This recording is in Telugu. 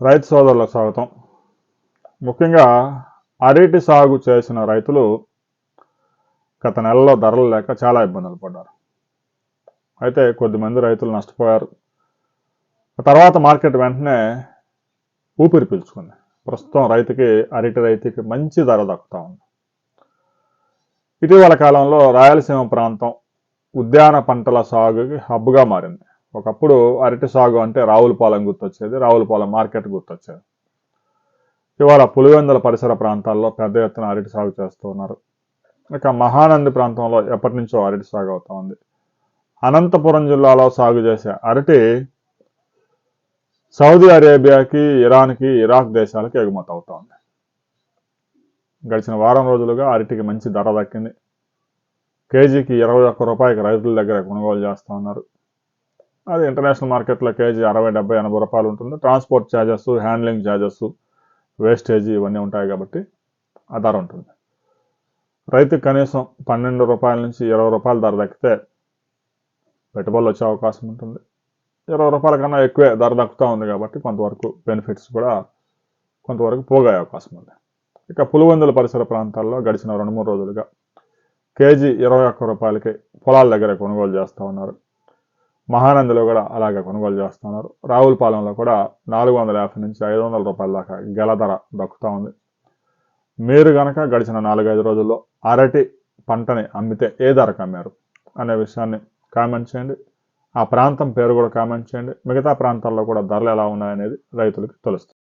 రైతు సోదరులకు స్వాగతం. ముఖ్యంగా అరటి సాగు చేసిన రైతులు గత నెలలో ధరలు లేక చాలా ఇబ్బందులు పడ్డారు. అయితే కొద్దిమంది రైతులు నష్టపోయారు. తర్వాత మార్కెట్ వెంటనే ఊపిరి పీల్చుకుంది. ప్రస్తుతం అరటి రైతుకి మంచి ధర దక్కుతా ఉంది. ఇటీవల కాలంలో రాయలసీమ ప్రాంతం ఉద్యాన పంటల సాగుకి హబ్గా మారింది. ఒకప్పుడు అరటి సాగు అంటే రావులపాలెం గుర్తొచ్చేది, రావులపాలెం మార్కెట్ గుర్తొచ్చేది. ఇవాళ పులివెందుల పరిసర ప్రాంతాల్లో పెద్ద ఎత్తున అరటి సాగు చేస్తూ ఉన్నారు. ఇక మహానంది ప్రాంతంలో ఎప్పటి నుంచో అరటి సాగు అవుతా ఉంది. అనంతపురం జిల్లాలో సాగు చేసే అరటి సౌదీ అరేబియాకి, ఇరాన్కి, ఇరాక్ దేశాలకి ఎగుమతి అవుతా ఉంది. గడిచిన వారం రోజులుగా అరటికి మంచి ధర దక్కింది. కేజీకి 21 రూపాయలకి రైతుల దగ్గర కొనుగోలు చేస్తూ ఉన్నారు. అది ఇంటర్నేషనల్ మార్కెట్లో కేజీ 60, 70, 80 రూపాయలు ఉంటుంది. ట్రాన్స్పోర్ట్ ఛార్జెస్, హ్యాండ్లింగ్ ఛార్జెస్, వేస్టేజీ ఇవన్నీ ఉంటాయి కాబట్టి ఆ ధర ఉంటుంది. రైతుకు కనీసం 12 రూపాయల నుంచి 20 రూపాయల ధర దక్కితే పెట్టుబడులు వచ్చే అవకాశం ఉంటుంది. 20 రూపాయల కన్నా ఎక్కువే ధర దక్కుతూ ఉంది కాబట్టి కొంతవరకు బెనిఫిట్స్ కూడా కొంతవరకు పోగే అవకాశం ఉంది. ఇక పులివెందుల పరిసర ప్రాంతాల్లో గడిచిన 2-3 రోజులుగా కేజీ 21 రూపాయలకి పొలాల దగ్గర కొనుగోలు చేస్తూ ఉన్నారు. మహానందిలో కూడా అలాగే కొనుగోలు చేస్తున్నారు. రావులపాలెంలో కూడా 450 నుంచి 500 రూపాయల దాకా గెల ధర దక్కుతూ ఉంది. మీరు గనక గడిచిన 4-5 రోజుల్లో అరటి పంటని అమ్మితే ఏ ధరకు అమ్మారు అనే విషయాన్ని కామెంట్ చేయండి. ఆ ప్రాంతం పేరు కూడా కామెంట్ చేయండి. మిగతా ప్రాంతాల్లో కూడా ధరలు ఎలా ఉన్నాయనేది రైతులకు తెలుస్తుంది.